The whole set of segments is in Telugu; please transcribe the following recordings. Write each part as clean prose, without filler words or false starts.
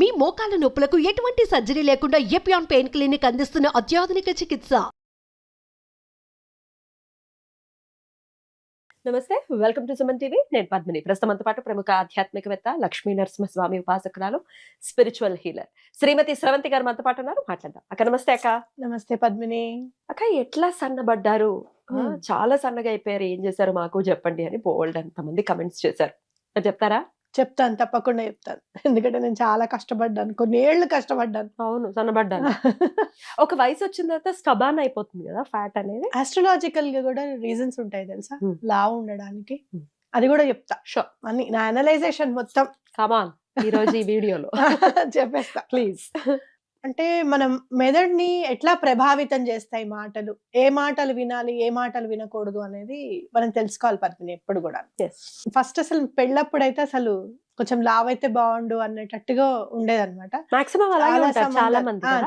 మీ మోకాల నొప్పులకు ఎటువంటి సర్జరీ లేకుండా ఎపియాన్ పెయిన్ క్లినిక్ అందిస్తున్న అత్యాధునిక చికిత్స. నమస్తే, వెల్కమ్ టు సుమన్ టీవీ. నేను పద్మిని. ప్రస్తుతంతో పాటు ప్రముఖ ఆధ్యాత్మికవేత్త, లక్ష్మీ నరసింహస్వామి ఉపాసకురాలు, స్పిరిచువల్ హీలర్ శ్రీమతి స్రవంతి గారు మనతో పాటు ఉన్నారు. మాట్లాడదాం. అక్క నమస్తే. అక్క నమస్తే పద్మిని. అక్క ఎట్లా సన్నబడ్డారు? చాలా సన్నగా అయిపోయారు, ఏం చేశారు మాకు చెప్పండి అని బోల్డ్ అంతమంది కమెంట్స్ చేశారు. చెప్తారా? చెప్తాను, తప్పకుండా చెప్తాను. ఎందుకంటే నేను చాలా కష్టపడ్డాను, కొన్ని ఏళ్ళు కష్టపడ్డాను. అవును, సన్నబడ్డాను. ఒక వయసు వచ్చిన తర్వాత స్టబాన్ అయిపోతుంది కదా ఫ్యాట్ అనేది. ఆస్ట్రాలజికల్ గా కూడా రీజన్స్ ఉంటాయి తెలుసా, లావు ఉండడానికి. Hmm. అది కూడా చెప్తా. షో అని నా అనలైజేషన్ మొత్తం కమాన్ ఈ రోజు ఈ వీడియోలో చెప్పేస్తా ప్లీజ్. అంటే మనం మెదడుని ఎట్లా ప్రభావితం చేస్తాయి మాటలు, ఏ మాటలు వినాలి ఏ మాటలు వినకూడదు అనేది మనం తెలుసుకోవాలి పద్మిని ఎప్పుడు కూడా. ఫస్ట్ అసలు పెళ్ళప్పుడు అయితే అసలు కొంచెం లావ్ అయితే బాగుండు అన్నట్టుగా ఉండేదన్నమాట. మాక్సిమం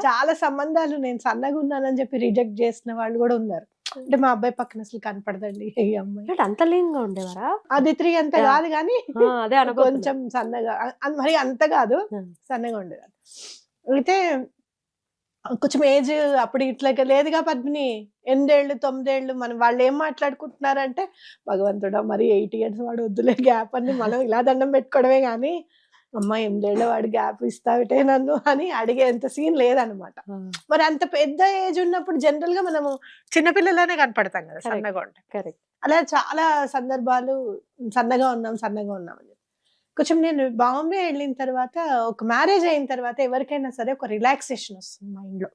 చాలా సంబంధాలు నేను సన్నగా ఉన్నానని చెప్పి రిజెక్ట్ చేసిన వాళ్ళు కూడా ఉన్నారు. అంటే మా అబ్బాయి పక్కన అసలు కనపడదండి ఈ అమ్మాయి. అంత లీన్ గా ఉండేవారా? అది 3 అంత కాదు కానీ అదే కొంచెం సన్నగా, మరి అంత కాదు, సన్నగా ఉండేదాన్ని. అయితే కొంచెం ఏజ్ అప్పుడు ఇట్లా లేదుగా పద్మిని. 8 ఏళ్ళు 9 ఏళ్ళు మనం వాళ్ళు ఏం మాట్లాడుకుంటున్నారంటే, భగవంతుడా మరి 8 years వాడు వద్దులే గ్యాప్ అని మనం ఇలా దండం పెట్టుకోవడమే కానీ, అమ్మ 8 ఏళ్ళ వాడు గ్యాప్ ఇస్తావిటే నన్ను అని అడిగేంత సీన్ లేదనమాట. మరి అంత పెద్ద ఏజ్ ఉన్నప్పుడు జనరల్ గా మనము చిన్నపిల్లలోనే కనపడతాం కదా సన్నగా ఉంటాం. అలా చాలా సందర్భాలు సన్నగా ఉన్నాం అని. కొంచెం నేను బాంబే వెళ్ళిన తర్వాత, ఒక మ్యారేజ్ అయిన తర్వాత ఎవరికైనా సరే ఒక రిలాక్సేషన్ వస్తుంది మైండ్ లో.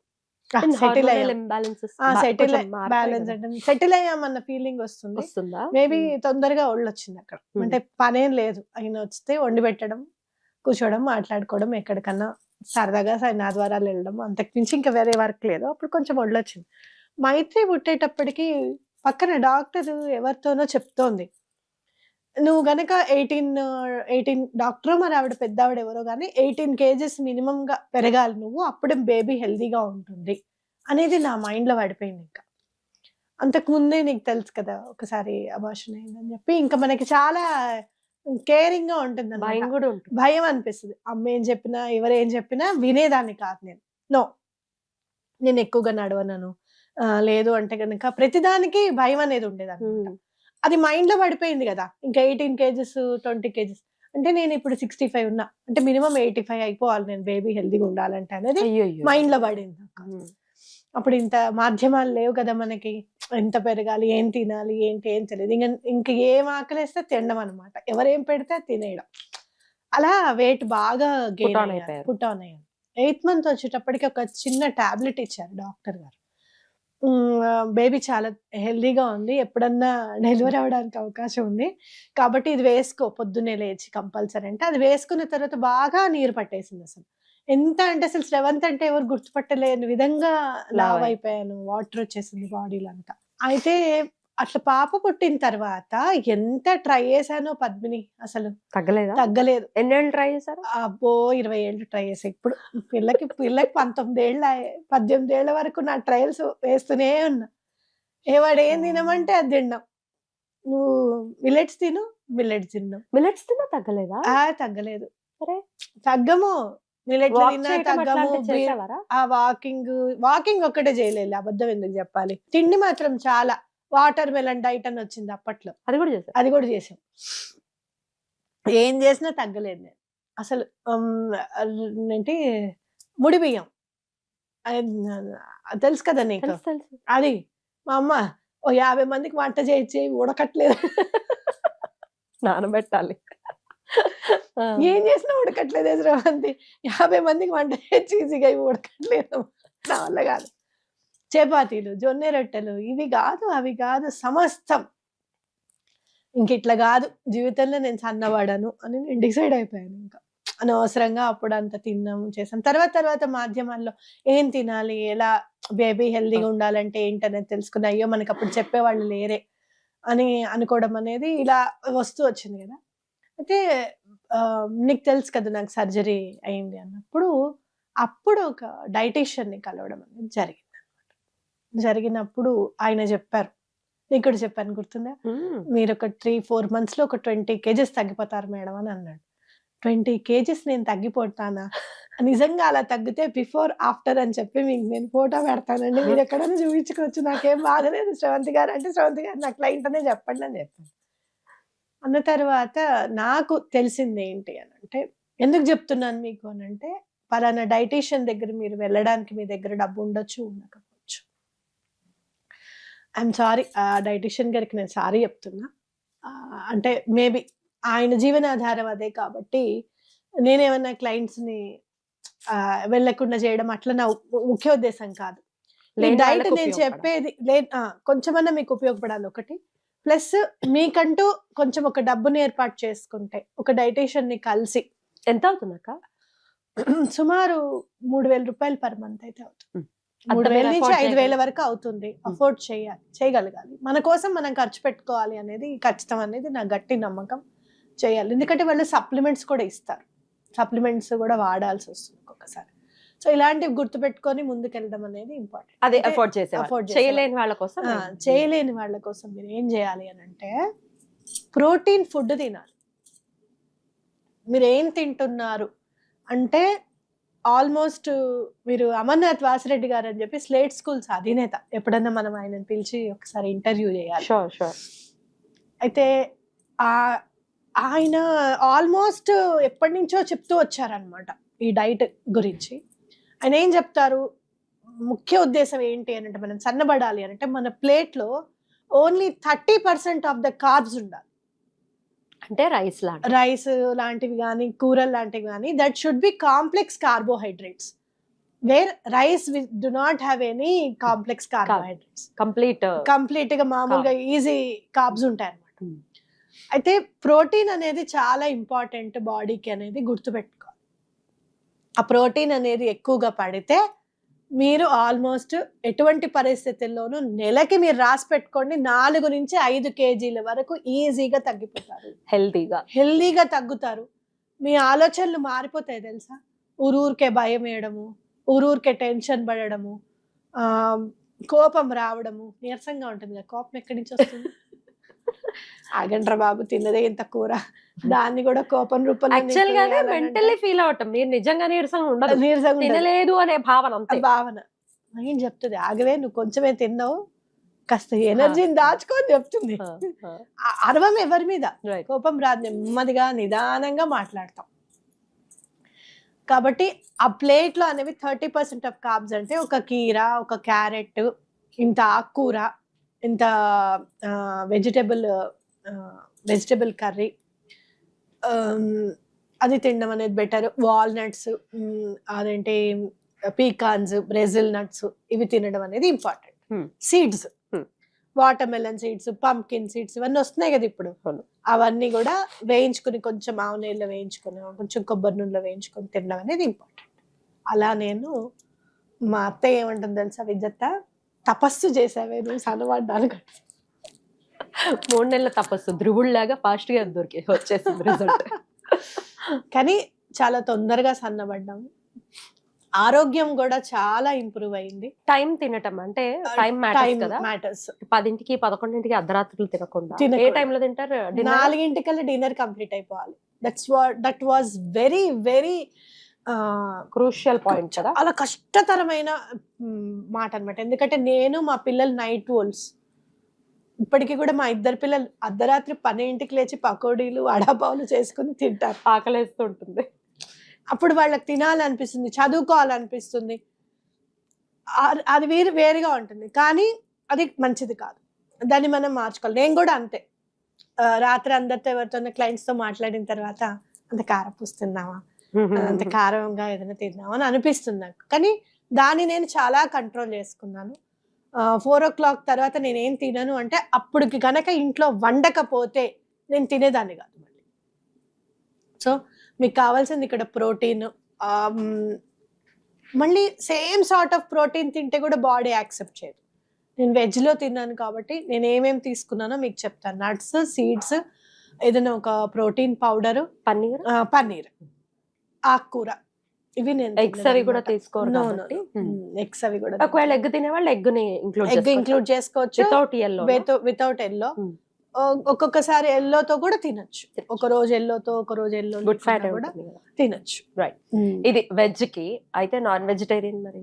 సెటిల్ అయ్యామన్న ఫీలింగ్ వస్తుంది. మేబీ తొందరగా ఒళ్ళు వచ్చింది అక్కడ. అంటే పనేం లేదు, ఆయన వస్తే వండి పెట్టడం, కూర్చోవడం, మాట్లాడుకోవడం, ఎక్కడికన్నా సరదాగా నాద్వారాలు వెళ్ళడం, అంతకు మించి ఇంకా వేరే వర్క్ లేదు. అప్పుడు కొంచెం ఒళ్ళు వచ్చింది. మైత్రి పుట్టేటప్పటికి పక్కన డాక్టర్ ఎవరితోనో చెప్తోంది, నువ్వు గనక 18 డాక్టర్ మరి ఆవిడ పెద్ద ఆవిడ ఎవరో కానీ 18 kgs మినిమం గా పెరగాలి నువ్వు, అప్పుడే బేబీ హెల్దీగా ఉంటుంది అనేది నా మైండ్ లో పడిపోయింది. ఇంకా అంతకు ముందే నీకు తెలుసు కదా ఒకసారి అబార్షన్ అయిందని చెప్పి, ఇంకా మనకి చాలా కేరింగ్ గా ఉంటుంది, భయం అనిపిస్తుంది. అమ్మ ఏం చెప్పినా ఎవరేం చెప్పినా వినేదాన్ని కాదు నేను. నేను ఎక్కువగా నడవనను, లేదు అంటే కనుక ప్రతిదానికి భయం అనేది ఉండేది. అది మైండ్ లో పడిపోయింది కదా. ఇంకా 18 kgs 20 kgs అంటే నేను ఇప్పుడు 65 ఉన్నా అంటే మినిమం 85 అయిపోవాలి నేను బేబీ హెల్దీగా ఉండాలంటే అనేది మైండ్ లో పడింది. అప్పుడు ఇంత మాధ్యమాలు లేవు కదా మనకి, ఎంత పెరగాలి, ఏం తినాలి, ఏం తెలియదు. ఇంకా ఏం ఆకలిస్తే తినడం అనమాట, ఎవరేం పెడితే తినేయడం. అలా వెయిట్ బాగా పుట్ ఆన్ అయ్యాను. 8th month వచ్చేటప్పటికి ఒక చిన్న టాబ్లెట్ ఇచ్చారు డాక్టర్ గారు. బేబీ చాలా హెల్దీగా ఉంది, ఎప్పుడన్నా డెలివరీ అవ్వడానికి అవకాశం ఉంది కాబట్టి ఇది వేసుకో పొద్దున్నే లేచి కంపల్సరీ అంటే, అది వేసుకున్న తర్వాత బాగా నీరు పట్టేసింది. అసలు ఎంత అంటే అసలు శ్రవంత్ అంటే ఎవరు గుర్తుపట్టలేని విధంగా లావ్ అయిపోయాను, వాటర్ వచ్చేసింది బాడీలో అంతా. అయితే అట్లా పాప పుట్టిన తర్వాత ఎంత ట్రై చేశానో పద్మిని, అసలు తగ్గలేదు. ఎన్నేళ్ళు ట్రై చేశారు? అబ్బో 20 ఏళ్ళు ట్రై చేసా. ఇప్పుడు పిల్లకి 19 ఏళ్ళ 18 ఏళ్ల వరకు నా ట్రయల్స్ వేస్తూనే ఉన్నా. వాడు ఏం తినమంటే అది తిన్నాం. నువ్వు మిల్లెట్స్ తిను, మిల్లెట్స్ తిన్నాం. మిల్లెట్స్ తిన్నా తగ్గలేదా? తగ్గలేదు. తగ్గము, మిల్లెట్స్ తిన్నా తగ్గము. వాకింగ్ ఒక్కటే చేయలేదు, అబద్ధం ఎందుకు చెప్పాలి. తిండి మాత్రం చాలా, వాటర్ మెలన్ డైట్ అని వచ్చింది అప్పట్లో, అది కూడా చేసాం. ఏం చేసినా తగ్గలేదు నేను అసలు. ఏంటి ముడి బియ్యం తెలుసు కదా నీకు, అది మా అమ్మ 50 మందికి వంట చేయించి ఉడకట్లేదు, నానబెట్టాలి, ఏం చేసినా ఉడకట్లేదు. శ్రవంతి 50 మందికి వంట చేయించి ఈజీగా ఉడకట్లేదు, నా వల్ల కాదు. చపాతీలు, జొన్నె రొట్టెలు, ఇవి కాదు అవి కాదు, సమస్తం ఇంక ఇట్లా కాదు జీవితంలో నేను సన్నబడను అని నేను డిసైడ్ అయిపోయాను. ఇంకా అనవసరంగా అప్పుడు అంత తిన్నాము చేసాం. తర్వాత మాధ్యమాల్లో ఏం తినాలి, ఎలా బేబీ హెల్దీగా ఉండాలంటే ఏంటనేది తెలుసుకుని, అయ్యో మనకి అప్పుడు చెప్పేవాళ్ళు లేరే అని అనుకోవడం అనేది ఇలా వస్తూ వచ్చింది కదా. అయితే నీకు తెలుసు కదా నాకు సర్జరీ అయింది అన్నప్పుడు, అప్పుడు ఒక డైటీషియన్ని కలవడం అనేది జరిగినప్పుడు ఆయన చెప్పారు, నీకు కూడా చెప్పాను గుర్తుందా, మీరు ఒక 3-4 months లో ఒక 20 kgs తగ్గిపోతారు మేడం అని అన్నాడు. 20 kgs నేను తగ్గిపోతానా, నిజంగా అలా తగ్గితే బిఫోర్ ఆఫ్టర్ అని చెప్పి మీకు నేను ఫోటో పెడతానండి, మీరు ఎక్కడైనా చూపించుకోవచ్చు, నాకేం బాధలేదు శ్రవంతి గారు అంటే, శ్రవంతి గారు నా క్లయింట్ అనే చెప్పండి అని చెప్పాను. అన్న తర్వాత నాకు తెలిసింది ఏంటి అని అంటే, ఎందుకు చెప్తున్నాను మీకు అని అంటే, పలానా డైటీషియన్ దగ్గర మీరు వెళ్ళడానికి మీ దగ్గర డబ్బు ఉండొచ్చు, ఉండకపోవచ్చు. ఐఎమ్ సారీ, ఆ డైటీషియన్ గారికి నేను సారీ చెప్తున్నా. అంటే మేబీ ఆయన జీవనాధారం అదే కాబట్టి నేనేమన్నా క్లయింట్స్ని వెళ్ళకుండా చేయడం అట్లా నా ముఖ్య ఉద్దేశం కాదు. డైట్ నేను చెప్పేది కొంచెమన్నా మీకు ఉపయోగపడాలి ఒకటి, ప్లస్ మీకంటూ కొంచెం ఒక డబ్బుని ఏర్పాటు చేసుకుంటే ఒక డైటీషియన్ ని కలిసి. ఎంత అవుతుందక్క? సుమారు 3,000 రూపాయలు పర్ మంత్ అయితే అవుతుంది. 3,000 నుంచి 5,000 వరకు అవుతుంది. అఫోర్డ్ చేయగలగాలి. మన కోసం మనం ఖర్చు పెట్టుకోవాలి అనేది ఖచ్చితం అనేది నా గట్టి నమ్మకం. చేయాలి, ఎందుకంటే వాళ్ళు సప్లిమెంట్స్ కూడా ఇస్తారు, సప్లిమెంట్స్ కూడా వాడాల్సి వస్తుంది ఒక్కొక్కసారి. సో ఇలాంటివి గుర్తుపెట్టుకొని ముందుకెళ్ళడం అనేది ఇంపార్టెంట్. అదే అఫోర్డ్ చేయలేని వాళ్ళ కోసం, చేయలేని వాళ్ళ కోసం మీరు ఏం చేయాలి అని అంటే, ప్రోటీన్ ఫుడ్ తినాలి. మీరు ఏం తింటున్నారు అంటే, ఆల్మోస్ట్ మీరు అమర్నాథ్ వాసిరెడ్డి గారు అని చెప్పి స్లేట్ స్కూల్స్ అధినేత, ఎప్పుడన్నా మనం ఆయనను పిలిచి ఒకసారి ఇంటర్వ్యూ చేయాలి. అయితే ఆయన ఆల్మోస్ట్ ఎప్పటి నుంచో చెప్తూ వచ్చారనమాట ఈ డైట్ గురించి. ఆయన ఏం చెప్తారు, ముఖ్య ఉద్దేశం ఏంటి అని అంటే, మనం సన్నబడాలి అని అంటే మన ప్లేట్లో ఓన్లీ 30% ఆఫ్ ద కార్బ్స్ ఉండాలి. అంటే రైస్ లాంటివి కానీ, కూరలు లాంటివి కానీ, that should be complex carbohydrates, where rice do not have any complex carbohydrates. Complete గా మామూలుగా ఈజీ కార్బ్స్ ఉంటాయి అన్నమాట. అయితే ప్రోటీన్ అనేది చాలా ఇంపార్టెంట్ బాడీకి అనేది గుర్తుపెట్టుకోవాలి. ఆ ప్రోటీన్ అనేది ఎక్కువగా పడితే మీరు ఆల్మోస్ట్ ఎటువంటి పరిస్థితుల్లోనూ నెలకి మీరు రాసి పెట్టుకోండి 4 నుంచి 5 kgs వరకు ఈజీగా తగ్గిపోతారు. హెల్దీగా తగ్గుతారు. మీ ఆలోచనలు మారిపోతాయి తెలుసా. ఊరూరికే భయం వేయడము, ఊరూరికే టెన్షన్ పడడము, కోపం రావడము. నీరసంగా ఉంటుంది కదా, కోపం ఎక్కడి నుంచి వస్తుంది? ఆగండ్రా బాబు, తిన్నదే ఇంత కూర, దాన్ని కూడా కోపం రూపంలో మెంటల్లీ ఫీల్ అవటం. మీరు నిజంగా నీరసంగా తినలేదు అనే భావన ఏం చెప్తుంది, ఆగవే నువ్వు కొంచెమే తిన్నావు, కాస్త ఎనర్జీని దాచుకొని చెప్తుంది. అరవం ఎవరి మీద, కోపం రాదు, నెమ్మదిగా నిదానంగా మాట్లాడతాం. కాబట్టి ఆ ప్లేట్ లో అనేవి 30% ఆఫ్ కార్బ్స్ అంటే, ఒక కీర, ఒక క్యారెట్, ఇంత ఆకుకూర, ఇంత వెజిటబుల్ కర్రీ, అది తినడం అనేది బెటర్. వాల్నట్స్, అదేంటి పీకాన్స్, బ్రెజిల్ నట్స్, ఇవి తినడం అనేది important. Seeds, water melon seeds, pumpkin seeds, ఇవన్నీ వస్తున్నాయి కదా ఇప్పుడు. అవన్నీ కూడా వేయించుకుని, కొంచెం ఆవు నెయ్యిలో వేయించుకుని, కొంచెం కొబ్బరి నూనెలో వేయించుకొని తినడం అనేది ఇంపార్టెంట్. అలా నేను, మా అత్తయ్య ఏమంటుంది తెలుసా, విజత్త తపస్సు చేసావే నువ్వు సన్నబడ్డానికి. 3 నెలల తపస్సు ధ్రువుడిలాగా ఫాస్ట్ గా వచ్చేసింది రిజల్ట్. కానీ చాలా తొందరగా సన్నబడ్డాము. ఆరోగ్యం కూడా చాలా ఇంప్రూవ్ అయింది. టైం తినటం అంటే టైం మ్యాటర్స్. 10కి 11కి అర్ధరాత్రులు తినకుండా ఏ టైంలో తింటారు? 4 డిన్నర్ కంప్లీట్ అయిపోవాలి. That was very very crucial point కదా. అలా కష్టతరమైన మాట అనమాట. ఎందుకంటే నేను, మా పిల్లలు నైట్ ఓల్స్. ఇప్పటికీ కూడా మా 2 పిల్లలు అర్ధరాత్రి 12కి లేచి పకోడీలు, వడాపావులు చేసుకుని తింటారు. ఆకలేస్తుంటుంది. అప్పుడు వాళ్ళకి తినాలనిపిస్తుంది, చదువుకోవాలనిపిస్తుంది, అది వేరుగా ఉంటుంది. కానీ అది మంచిది కాదు, దాన్ని మనం మార్చుకోవాలి. నేను కూడా అంతే, రాత్రి అందరితో ఎవరితో క్లయింట్స్తో మాట్లాడిన తర్వాత అంత కారపూస్తున్నావా, అంత కారంగా ఏదైనా తిన్నావా అని అనిపిస్తుంది నాకు. కానీ దాన్ని నేను చాలా కంట్రోల్ చేసుకున్నాను. 4 o'clock తర్వాత నేనేం తినను అంటే, అప్పటికి కనుక ఇంట్లో వండకపోతే నేను తినేదాన్ని కాదు మళ్ళీ. సో మీకు కావాల్సింది ఇక్కడ ప్రోటీన్. మళ్ళీ సేమ్ సార్ట్ ఆఫ్ ప్రోటీన్ తింటే కూడా బాడీ యాక్సెప్ట్ చేయదు. నేను వెజ్లో తిన్నాను కాబట్టి నేను ఏమేమి తీసుకున్నానో మీకు చెప్తాను. నట్స్, సీడ్స్, ఏదైనా ఒక ప్రోటీన్ పౌడరు, పన్నీర్, ఆకుకూర, ఇవి నేను ఎగ్స్ అవి కూడా తీసుకోను. ఎగ్స్ అవి కూడా, ఒకవేళ ఎగ్ తినే వాళ్ళు ఎగ్ ఇంక్లూడ్ చేసుకోవచ్చు. వితౌట్ ఎల్లో ఒక్కొక్కసారి ఎల్లోతో కూడా తినొచ్చు. ఒక రోజు ఎల్లోతో, ఒక రోజు ఎల్లో గుడ్ ఫ్యాట్ కూడా తినొచ్చు. రైట్. ఇది వెజ్ కి. అయితే నాన్ వెజిటేరియన్ మరి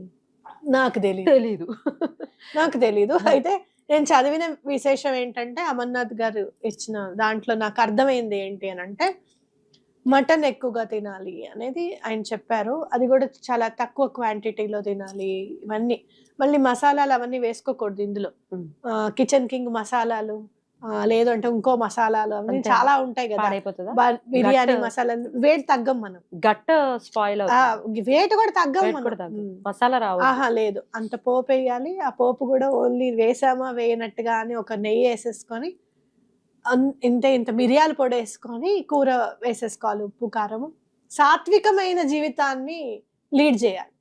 నాకు తెలీదు. నాకు తెలీదు. అయితే నేను చదివిన విశేషం ఏంటంటే అమర్నాథ్ గారు ఇచ్చిన దాంట్లో నాకు అర్థమైంది ఏంటి అని అంటే మటన్ ఎక్కువగా తినాలి అనేది ఆయన చెప్పారు. అది కూడా చాలా తక్కువ క్వాంటిటీలో తినాలి. ఇవన్నీ మళ్ళీ మసాలాలు అవన్నీ వేసుకోకూడదు ఇందులో. కిచెన్ కింగ్ మసాలాలు లేదు అంటే ఇంకో మసాలాలు అవన్నీ చాలా ఉంటాయి కదా. బిర్యానీ మసాలా వేట్ తగ్గం మనం. గట్ స్పాయిల్ వేట్ కూడా తగ్గం మనం. మసాలా రావు. లేదు, అంత పోపు వేయాలి. ఆ పోపు కూడా ఓన్లీ వేసామా వేయనట్టుగా అని ఒక నెయ్యి వేసేసుకొని ఇంత మిరియాల పొడి వేసుకొని కూర వేసేసుకోవాలి. ఉప్పు కారము. సాత్వికమైన జీవితాన్ని లీడ్ చేయాలి.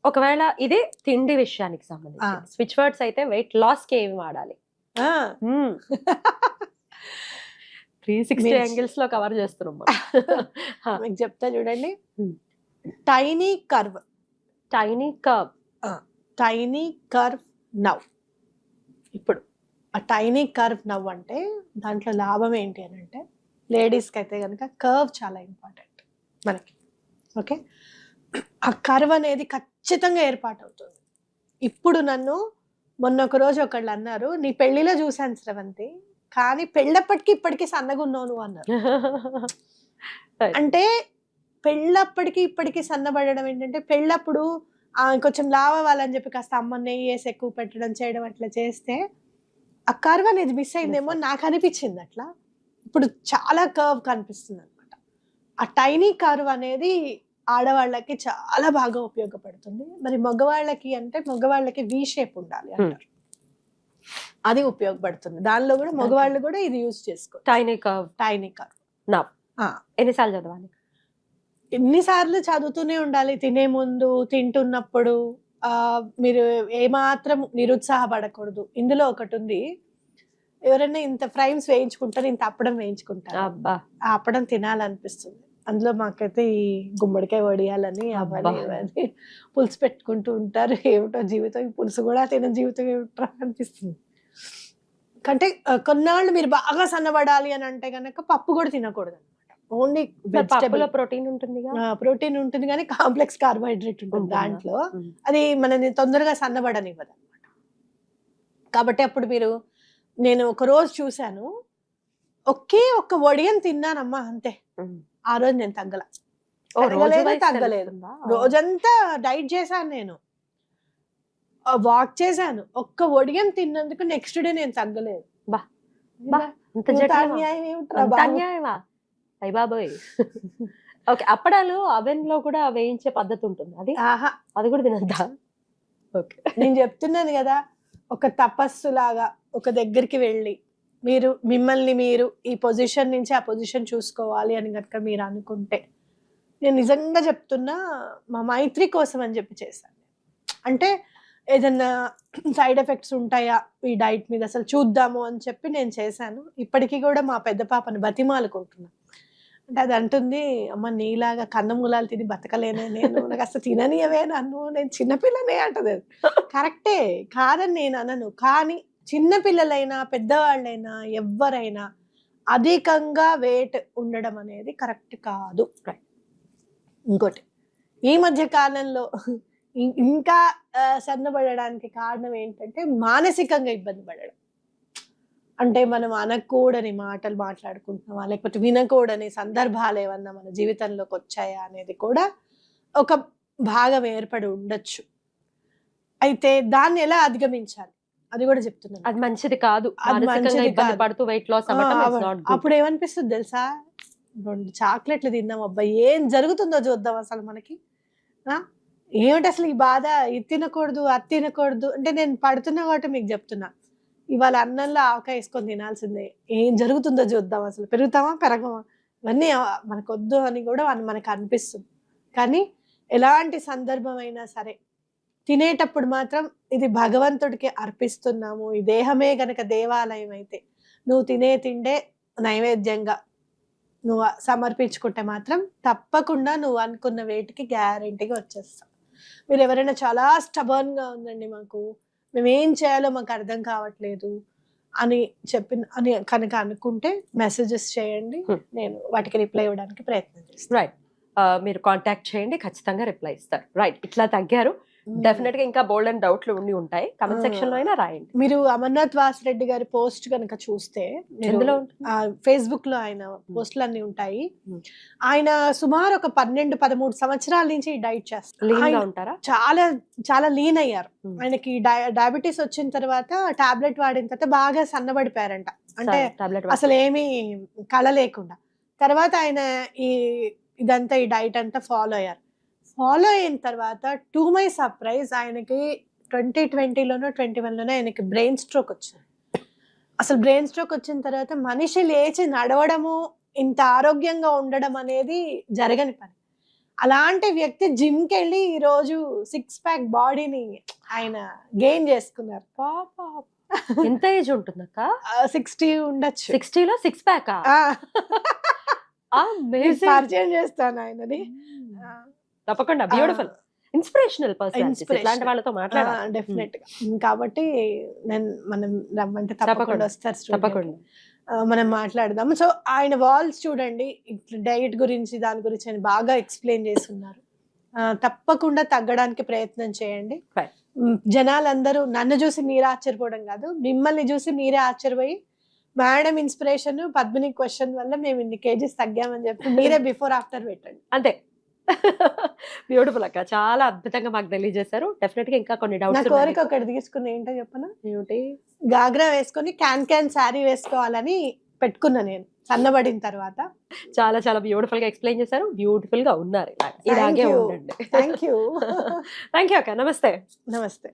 ఒకవేళ ఇదే తిండి విషయానికి సంబంధించి స్విచ్ వర్డ్స్ అయితే వెయిట్ లాస్ కి ఏమి వాడాలి? 360 యాంగిల్స్ లో కవర్ చేస్తున్నాం. మీకు చెప్తా చూడండి. Tiny curve. Tiny curve now. ఇప్పుడు ఆ టైనీ కర్వ్ నవ్ అంటే దాంట్లో లాభం ఏంటి అని అంటే లేడీస్కి అయితే కనుక కర్వ్ చాలా ఇంపార్టెంట్ మనకి. ఓకే, ఆ కర్వ్ అనేది ఖచ్చితంగా ఏర్పాటు అవుతుంది. ఇప్పుడు నన్ను మొన్న ఒక రోజు ఒకళ్ళు అన్నారు, నీ పెళ్లిలో చూశాను స్రవంతి, కానీ పెళ్ళప్పటికి ఇప్పటికీ సన్నగా ఉన్నావు నువ్వు అన్నారు. అంటే పెళ్ళప్పటికి ఇప్పటికీ సన్నబడడం ఏంటంటే పెళ్ళప్పుడు కొంచెం లావ్ అవ్వాలని చెప్పి కాస్త అమ్మ నెయ్యి వేసి ఎక్కువ పెట్టడం చేయడం అట్లా చేస్తే ఆ కర్వ్ అనేది మిస్ అయిందేమో నాకు అనిపించింది. అట్లా ఇప్పుడు చాలా కర్వ్ కనిపిస్తుంది అనమాట. ఆ టైనీ కర్వ్ అనేది ఆడవాళ్ళకి చాలా బాగా ఉపయోగపడుతుంది. మరి మగవాళ్ళకి అంటే మగవాళ్ళకి వి షేప్ ఉండాలి అంటారు, అది ఉపయోగపడుతుంది. దానిలో కూడా మగవాళ్ళు కూడా ఇది యూజ్ చేసుకో. టైనీ కర్వ్ ఎన్నిసార్లు చదవాలి? ఎన్నిసార్లు చదువుతూనే ఉండాలి. తినే ముందు, తింటున్నప్పుడు. మీరు ఏమాత్రం నిరుత్సాహపడకూడదు. ఇందులో ఒకటి ఉంది, ఎవరైనా ఇంత ఫ్రైమ్స్ వేయించుకుంటారు, ఇంత అప్పడం వేయించుకుంటారు. ఆ అప్పడం తినాలనిపిస్తుంది. అందులో మాకైతే ఈ గుమ్మడికాయ వడియాలని అవన్నీ పులుసు పెట్టుకుంటూ ఉంటారు. ఏమిటో జీవితం, ఈ పులుసు కూడా తిన జీవితం ఏమిటో అనిపిస్తుంది. అంటే కొన్నాళ్ళు మీరు బాగా సన్నబడాలి అని అంటే కనుక పప్పు కూడా తినకూడదు అనమాట. Only vegetable. ప్రోటీన్ ఉంటుంది, ప్రోటీన్ ఉంటుంది కానీ కాంప్లెక్స్ కార్బోహైడ్రేట్ ఉంటుంది దాంట్లో. అది మనని తొందరగా సన్నబడనివ్వదు అనమాట. కాబట్టి అప్పుడు నేను ఒక రోజు చూశాను, ఒకే ఒక్క వడియం తిన్నానమ్మా అంతే. ఆ రోజు నేను తగ్గలేదు. రోజంతా డైట్ చేశాను, నేను వాక్ చేశాను. ఒక్క వడియం తిన్నందుకు నెక్స్ట్ డే నేను తగ్గలేదు. ఓకే, అప్పడాలు అవెన్ లో కూడా వేయించే పద్ధతి ఉంటుంది, అది కూడా తినద్దా? ఓకే, నేను చెప్తున్నాను కదా, ఒక తపస్సు లాగా ఒక దగ్గరికి వెళ్ళి మిమ్మల్ని మీరు ఈ పొజిషన్ నుంచి ఆ పొజిషన్ చూసుకోవాలి అని కనుక మీరు అనుకుంటే, నేను నిజంగా చెప్తున్నా, మా మైత్రి కోసం అని చెప్పి చేశాను. అంటే ఏదన్నా సైడ్ ఎఫెక్ట్స్ ఉంటాయా ఈ డైట్ మీద అసలు చూద్దాము అని చెప్పి నేను చేశాను. ఇప్పటికీ కూడా మా పెద్ద పాపని బతిమాలుకుంటున్నా. అంటే అది అంటుంది, అమ్మ నీలాగా కన్నమూలాలు తిని బతకలేనే నేను, నాకు అసలు తిననియవే నన్ను, నేను చిన్నపిల్లనే అంటది. కరెక్టే, కాదని నేను అనను. కానీ చిన్నపిల్లలైనా పెద్దవాళ్ళైనా ఎవరైనా అధికంగా వెయిట్ ఉండడం అనేది కరెక్ట్ కాదు. ఇంకోటి, ఈ మధ్య కాలంలో ఇంకా సన్నబడడానికి కారణం ఏంటంటే మానసికంగా ఇబ్బంది పడడం. అంటే మనం అనకూడని మాటలు మాట్లాడుకుంటున్నామా, లేకపోతే వినకూడని సందర్భాలు ఏమన్నా మన జీవితంలోకి వచ్చాయా అనేది కూడా ఒక భాగం ఏర్పడి ఉండొచ్చు. అయితే దాన్ని ఎలా అధిగమించాలి అది కూడా చెప్తున్నాను. అది మంచిది కాదు. అప్పుడు ఏమనిపిస్తుంది తెలుసా, 2 చాక్లెట్లు తిందాం, అబ్బాయి ఏం జరుగుతుందో చూద్దాం అసలు మనకి. ఏమిటి అసలు ఈ బాధ, ఇది తినకూడదు అది తినకూడదు అంటే నేను పడుతున్నా కాబట్టి మీకు చెప్తున్నా. ఇవాళ అన్నంలో ఆవకాయ వేసుకొని తినాల్సిందే, ఏం జరుగుతుందో చూద్దాం, అసలు పెరుగుతామా పెరగమా, ఇవన్నీ మనకొద్దు అని కూడా మనకు అనిపిస్తుంది. కానీ ఎలాంటి సందర్భం అయినా సరే తినేటప్పుడు మాత్రం ఇది భగవంతుడికి అర్పిస్తున్నాము, ఈ దేహమే గనక దేవాలయం అయితే నువ్వు తినే తిండే నైవేద్యంగా నువ్వు సమర్పించుకుంటే మాత్రం తప్పకుండా నువ్వు అనుకున్న వెయిట్కి గ్యారెంటీగా వచ్చేస్తావు. మీరు ఎవరైనా చాలా స్టబర్న్గా ఉందండి, మేము ఏం చేయాలో మాకు అర్థం కావట్లేదు, అని అని కనుక అనుకుంటే మెసేజెస్ చేయండి, Hmm. నేను వాటికి రిప్లై ఇవ్వడానికి ప్రయత్నం చేస్తాను. రైట్, మీరు కాంటాక్ట్ చేయండి, ఖచ్చితంగా రిప్లై ఇస్తారు. రైట్, ఇట్లా తగ్గారు. డెఫినెట్ గా ఇంకా బోల్డ్ అండ్ డౌట్లు ఉండి ఉంటాయి, కమెంట్ సెక్షన్ లో అయినా రాయండి. మీరు అమర్నాథ్ వాసిరెడ్డి గారి పోస్ట్ కనుక చూస్తే ఎందులో ఫేస్బుక్ లో ఆయన పోస్టులు అన్ని ఉంటాయి. Hmm. ఆయన సుమారు ఒక 12-13 సంవత్సరాల నుంచి డైట్ చేస్తారు. లీన్ గా ఆయన ఉంటారా? చాలా చాలా లీన్ అయ్యారు. Hmm. ఆయనకి డయాబెటీస్ వచ్చిన తర్వాత టాబ్లెట్ వాడిన తర్వాత బాగా సన్నబడిపోయారంట. అంటే టాబ్లెట్ అసలు ఏమీ కళ లేకుండా. తర్వాత ఆయన ఇదంతా ఈ డైట్ అంతా ఫాలో అయ్యారు. ఫాలో అయిన తర్వాత టు మై సర్ప్రైజ్ ఆయనకి 2020లోనో 2021లోనో ఆయనకి బ్రెయిన్ స్ట్రోక్ వచ్చింది. అసలు బ్రెయిన్ స్ట్రోక్ వచ్చిన తర్వాత మనిషి లేచి నడవడము, ఇంత ఆరోగ్యంగా ఉండడం అనేది జరగని పని. అలాంటి వ్యక్తి జిమ్కి వెళ్ళి ఈరోజు 6 ప్యాక్ బాడీని ఆయన గెయిన్ చేసుకున్నారు. ఎంత ఏజ్ ఉంటుందక్క? 60 ఉండొచ్చు. 60లో 6 ప్యాక్ పరిచయం చేస్తాను ఆయనని. తప్పకుండా, బ్యూటిఫుల్ ఇన్స్పిరేషనల్ పర్సన్, ఇలాంటి వాళ్ళతో మాట్లాడాలి డెఫినెట్ గా. కాబట్టి మనం రమ్మంటే తప్పకుండా వస్తారు. తప్పకుండా మనం మాట్లాడదాం. సో ఆయన వాల్స్ చూడండి, డైట్ గురించి దాని గురించి ఆయన బాగా ఎక్స్ప్లెయిన్ చేస్తున్నారు. తప్పకుండా తగ్గడానికి ప్రయత్నం చేయండి. Right. జనాలందరూ నన్ను చూసి మీరే ఆశ్చర్యపోవడం కాదు, మిమ్మల్ని చూసి మీరే ఆశ్చర్యపోయి మేడం ఇన్స్పిరేషన్, పద్మిని క్వశ్చన్ వల్ల మేము ఇన్ని కేజీస్ తగ్గామని చెప్పి మీరే బిఫోర్ ఆఫ్టర్ పెట్టండి. అంతే. బ్యూటిఫుల్ అక్క, చాలా అద్భుతంగా మాకు తెలియజేశారు. డెఫినెట్ గా ఇంకా కొన్ని నా డౌట్స్ కోరిక ఒకటి తీసుకున్న ఏంటో చెప్పనా, ఏమిటి? గాగ్రా వేసుకొని క్యాన్ శారీ వేసుకోవాలని పెట్టుకున్నా నేను సన్నబడిన తర్వాత. చాలా చాలా బ్యూటిఫుల్ గా ఎక్స్ప్లెయిన్ చేశారు, బ్యూటిఫుల్ గా ఉన్నారు. ఇలాగే ఉండండి. థ్యాంక్ యూ థ్యాంక్ యూ అక్క. నమస్తే. నమస్తే.